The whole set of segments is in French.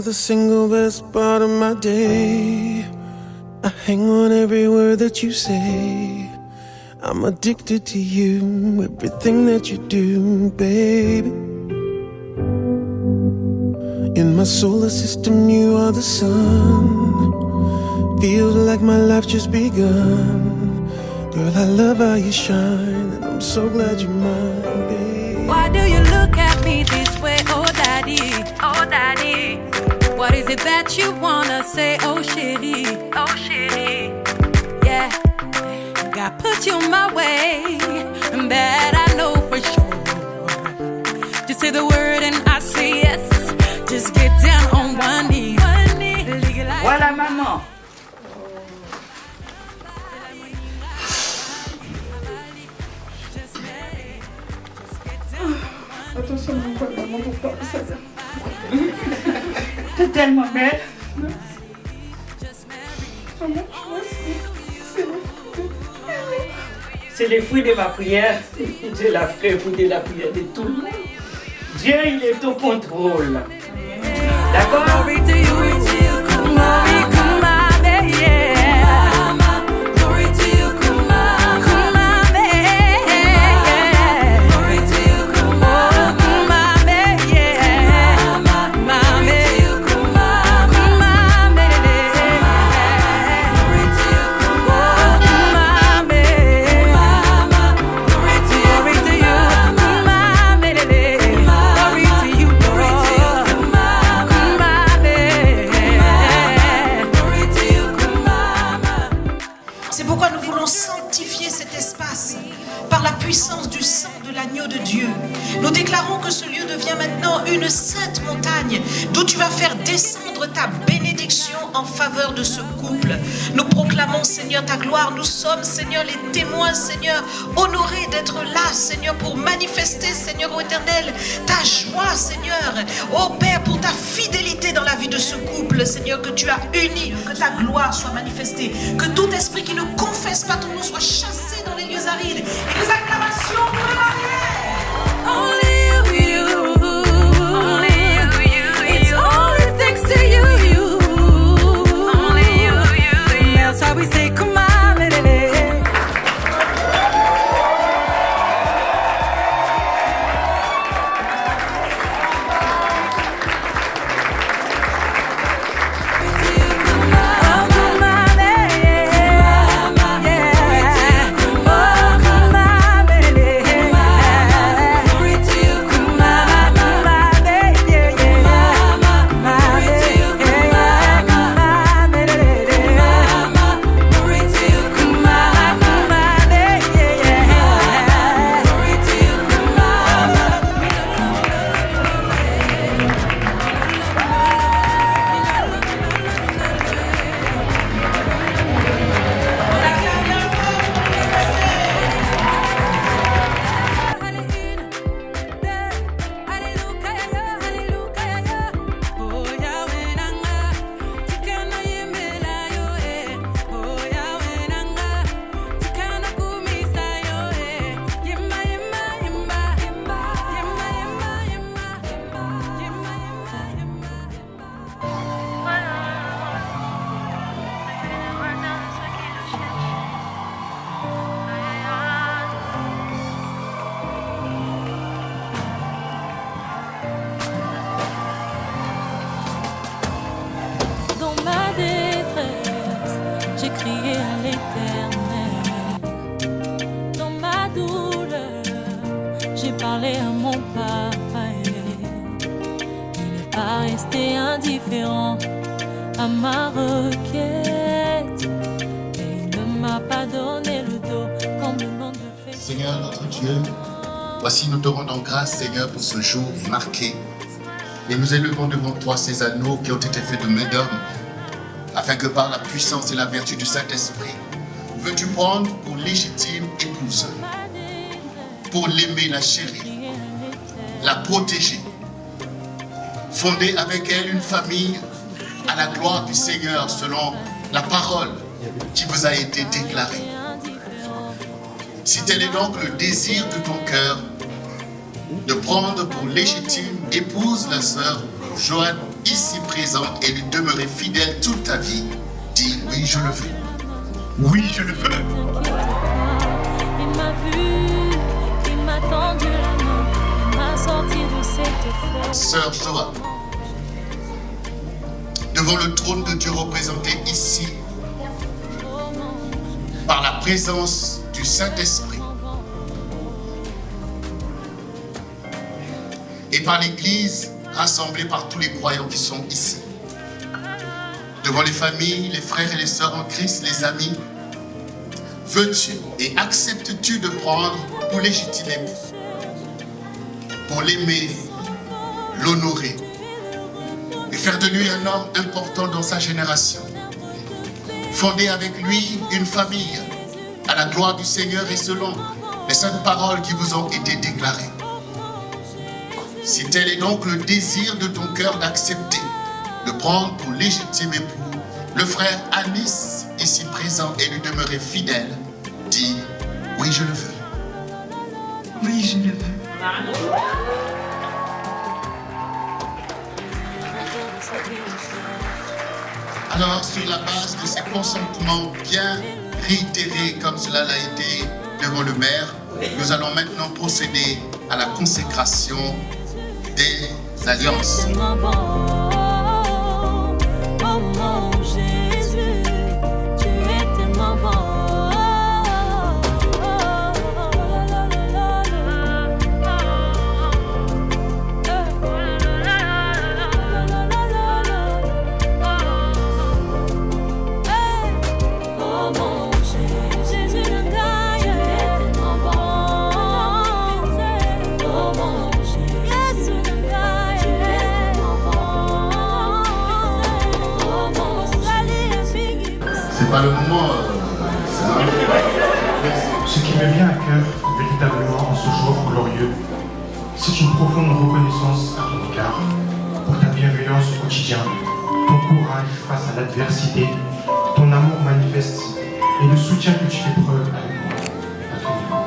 the single best part of my day. I hang on every word that you say. I'm addicted to you, everything that you do, baby. In my solar system, you are the sun. Feels like my life just begun. Girl, I love how you shine, and I'm so glad you're mine, baby. Why do you look at me this way, oh daddy? Oh daddy. What is it that you wanna say, oh shitty? Oh shitty. Yeah, God put you my way, and that I know for sure. Just say the word and I say yes. Just get down on one knee. Voilà maman. Attention, maman, pourquoi ça? T'es tellement belle. C'est les fruits de ma prière. Je la ferai fruit de la prière de tout le monde. Dieu, il est au contrôle. D'accord? Nous déclarons que ce lieu devient maintenant une sainte montagne d'où tu vas faire descendre ta bénédiction en faveur de ce couple. Nous proclamons, Seigneur, ta gloire. Nous sommes, Seigneur, les témoins, Seigneur, honorés d'être là, Seigneur, pour manifester, Seigneur, ô Éternel, ta joie, Seigneur. Ô Père, pour ta fidélité dans la vie de ce couple, Seigneur, que tu as uni, que ta gloire soit manifestée, que tout esprit qui ne confesse pas ton nom soit chassé dans les lieux arides. Et les acclamations pour le mariage. Only you, only you, it's only thanks to you, only you. That's how we say, come on, baby. J'ai crié à l'Éternel. Dans ma douleur, j'ai parlé à mon papa. Il n'est pas resté indifférent à ma requête. Et il ne m'a pas donné le dos comme le monde le fait. Seigneur notre Dieu, voici nous te rendons grâce, Seigneur, pour ce jour marqué. Et nous élevons devant toi ces anneaux qui ont été faits de main d'homme, afin que par la puissance et la vertu du Saint-Esprit, veux-tu prendre pour légitime épouse, pour l'aimer, la chérir, la protéger, fonder avec elle une famille à la gloire du Seigneur selon la parole qui vous a été déclarée. Si tel est donc le désir de ton cœur, de prendre pour légitime épouse la sœur Joanne ici présent et lui demeurer fidèle toute ta vie, dis oui, je le veux. Oui, je le veux. Il m'a vu, il m'a tendu la main, il m'a sorti de cette fête. Sœur Joa, devant le trône de Dieu représenté ici, par la présence du Saint-Esprit et par l'Église rassemblée par tous les croyants qui sont ici, devant les familles, les frères et les sœurs en Christ, les amis, veux-tu et acceptes-tu de prendre pour légitime époux, pour l'aimer, l'honorer et faire de lui un homme important dans sa génération, fonder avec lui une famille à la gloire du Seigneur et selon les saintes paroles qui vous ont été déclarées. Si tel est donc le désir de ton cœur d'accepter de prendre pour légitime époux le frère Anis, ici présent, et lui demeurer fidèle, dis oui, je le veux. Oui, je le veux. Alors, sur la base de ces consentements bien réitérés comme cela l'a été devant le maire, nous allons maintenant procéder à la consécration des alliances. Tellement bon, oh mon Jésus, tu es tellement bon. Oh mon Jésus, le gars, tu es tellement bon. Oh mon Jésus, le gars, tu es tellement bon. Oh mon salut, C'est pas le moment. Ce qui me vient à cœur véritablement en ce jour glorieux, c'est une profonde reconnaissance à ton égard pour ta bienveillance au quotidien, ton courage face à l'adversité, ton amour manifeste et le soutien que tu fais preuve avec moi. À ton niveau.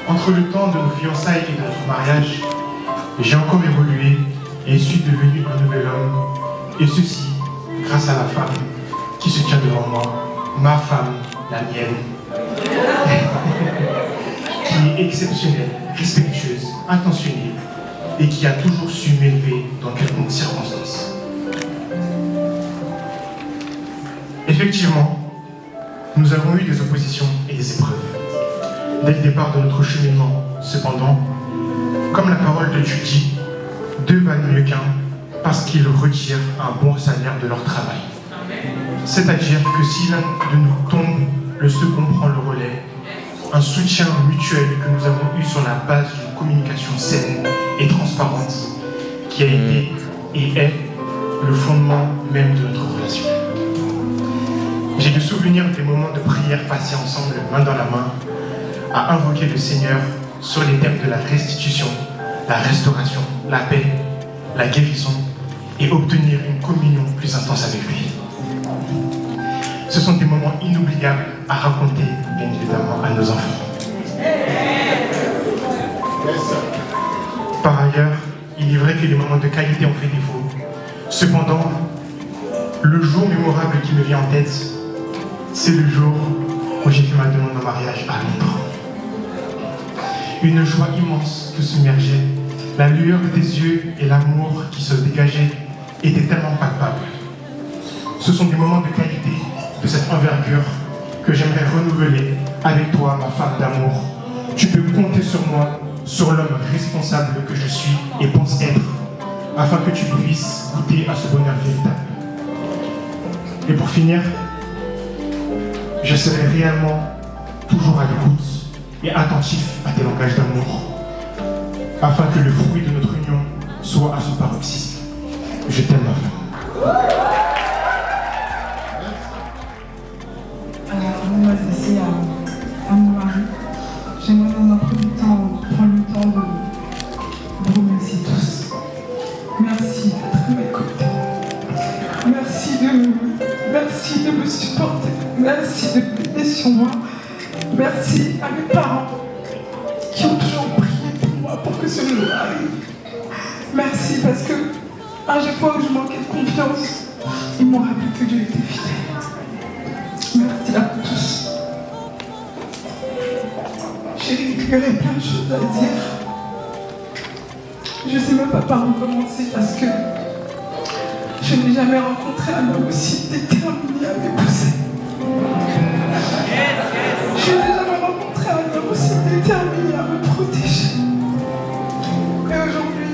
Entre le temps de nos fiançailles et de notre mariage, j'ai encore évolué et suis devenu un nouvel homme, et ceci grâce à la femme qui se tient devant moi, ma femme, la mienne, qui est exceptionnelle, respectueuse, intentionnée et qui a toujours su m'élever dans quelconque circonstance. Effectivement, nous avons eu des oppositions et des épreuves dès le départ de notre cheminement. Cependant, comme la parole de Dieu dit, deux valent mieux qu'un parce qu'ils retirent un bon salaire de leur travail. C'est-à-dire que si l'un de nous tombe, le second prend le relais. Un soutien mutuel que nous avons eu sur la base d'une communication saine et transparente qui a été et est le fondement même de notre relation. J'ai le souvenir des moments de prière passés ensemble, main dans la main, à invoquer le Seigneur sur les thèmes de la restitution, la restauration, la paix, la guérison et obtenir une communion plus intense avec lui. Ce sont des moments inoubliables à raconter, bien évidemment, à nos enfants. Par ailleurs, il est vrai que les moments de qualité ont fait défaut. Cependant, le jour mémorable qui me vient en tête, c'est le jour où j'ai fait ma demande en mariage à Londres. Une joie immense que submergeait, la lueur des yeux et l'amour qui se dégageait étaient tellement palpables. Ce sont des moments de qualité de cette envergure que j'aimerais renouveler avec toi, ma femme d'amour. Tu peux compter sur moi, sur l'homme responsable que je suis et pense être, afin que tu puisses goûter à ce bonheur véritable. Et pour finir, je serai réellement toujours à l'écoute et attentif à tes langages d'amour, afin que le fruit de notre union soit à son paroxysme. Je t'aime, ma femme. Alors, avant de m'adresser à mon mari, j'aimerais dans un premier temps prendre le temps de vous remercier tous. Merci d'être à mes côtés. Merci de me supporter. Merci de veiller sur moi. Merci à mes parents qui ont toujours prié pour moi pour que ce jour arrive. Merci parce que À chaque fois où je manquais de confiance, ils m'ont rappelé que Dieu était fidèle. Merci à vous tous. Chérie, il y aurait plein de choses à dire. Je ne sais même pas par où commencer parce que je n'ai jamais rencontré un homme aussi déterminé à m'épouser. Je n'ai jamais rencontré un homme aussi déterminé à me protéger. Et aujourd'hui,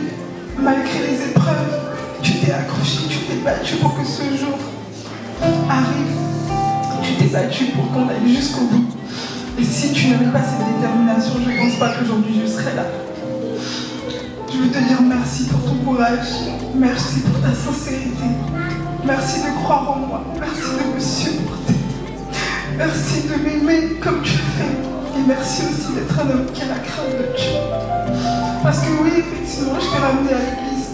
malgré les épreuves, tu t'es accroché, tu t'es battu pour que ce jour arrive. Tu t'es battu pour qu'on aille jusqu'au bout. Et si tu n'avais pas cette détermination, je ne pense pas qu'aujourd'hui je serais là. Je veux te dire merci pour ton courage, merci pour ta sincérité, merci de croire en moi, merci de me supporter, merci de m'aimer comme tu fais, et merci aussi d'être un homme qui a la crainte de Dieu. Parce que oui, effectivement, je t'ai ramené à l'église,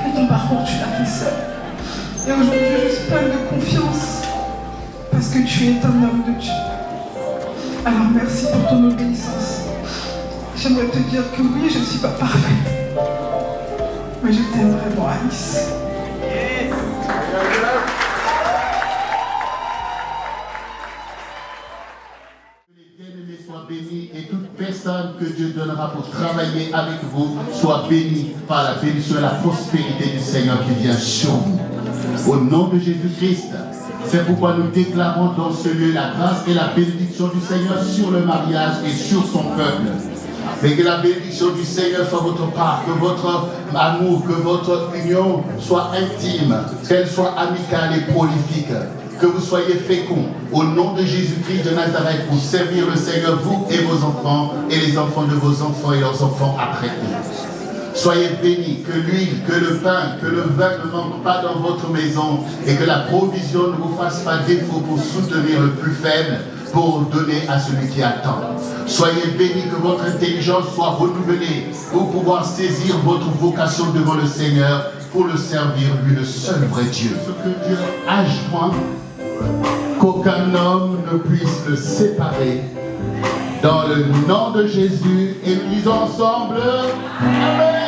mais ton parcours, tu l'as fait seul. Et aujourd'hui, je suis pleine de confiance, parce que tu es un homme de Dieu. Alors merci pour ton obéissance. J'aimerais te dire que oui, je ne suis pas parfaite, mais je t'aime vraiment, Alice. Que les bien-aimés soient bénis et toute personne que Dieu donnera pour travailler avec vous soit bénie par la bénédiction et la prospérité du Seigneur qui vient sur vous. Au nom de Jésus-Christ, c'est pourquoi nous déclarons dans ce lieu la grâce et la bénédiction du Seigneur sur le mariage et sur son peuple. Mais que la bénédiction du Seigneur soit votre part, que votre amour, que votre union soit intime, qu'elle soit amicale et prolifique, que vous soyez féconds au nom de Jésus-Christ de Nazareth pour servir le Seigneur, vous et vos enfants, et les enfants de vos enfants et leurs enfants après eux. Soyez bénis, que l'huile, que le pain, que le vin ne manquent pas dans votre maison et que la provision ne vous fasse pas défaut pour soutenir le plus faible, pour donner à celui qui attend. Soyez bénis, que votre intelligence soit renouvelée pour pouvoir saisir votre vocation devant le Seigneur pour le servir, lui le seul vrai Dieu. Ce que Dieu a joint, qu'aucun homme ne puisse le séparer. Dans le nom de Jésus, et nous disons ensemble, Amen.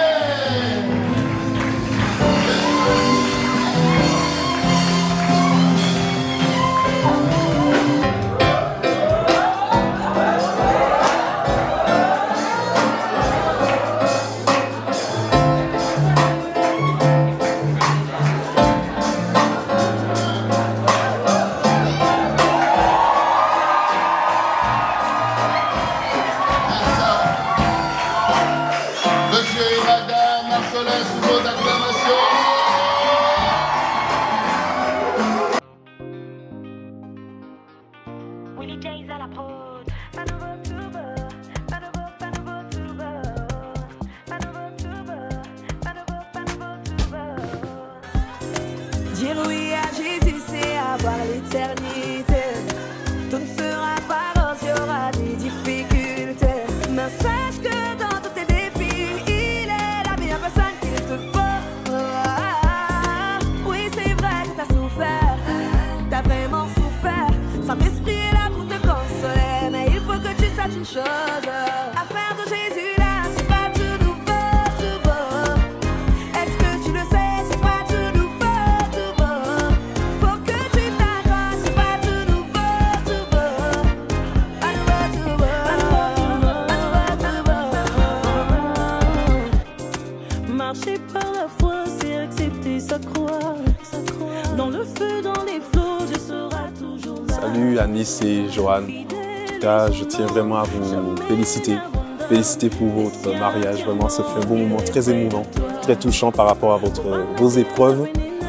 Dire oui à Jésus, c'est avoir l'éternité. Tout ne sera pas rose, il y aura des difficultés. Mais sache que dans tous tes défis, il est la meilleure personne qu'il te faut. Oui, c'est vrai que t'as souffert, t'as vraiment souffert. Saint-Esprit est là pour te consoler, mais il faut que tu saches une chose. Affaire de Jésus là, c'est pas tout nouveau, tout beau. Est-ce que tu le sais, c'est pas tout nouveau. Marcher par la foi, c'est accepter sa croix. Dans le feu, dans les flots, je serai toujours là. Salut Anis et Johan. En tout cas, je tiens vraiment à vous féliciter. Féliciter pour votre mariage. Vraiment, ça fait un beau moment très émouvant, très touchant par rapport à vos épreuves.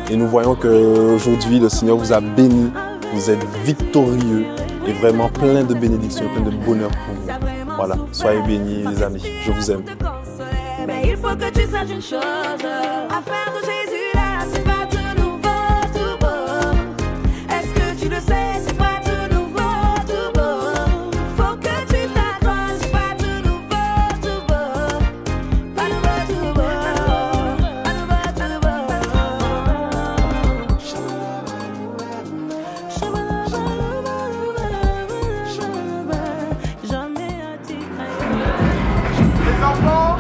Et nous voyons qu'aujourd'hui, le Seigneur vous a béni. Vous êtes victorieux et vraiment plein de bénédictions, plein de bonheur pour vous. Voilà, soyez bénis les amis. Je vous aime. Mais il faut que tu saches une chose. Affaire de Jésus là, c'est pas tout nouveau, tout beau. Est-ce que tu le sais, c'est pas tout nouveau, tout beau. Faut que tu t'accroches, c'est pas tout nouveau, tout beau. Pas nouveau, tout beau. Pas nouveau, tout beau. Jamais à tes Les enfants,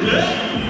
plaît.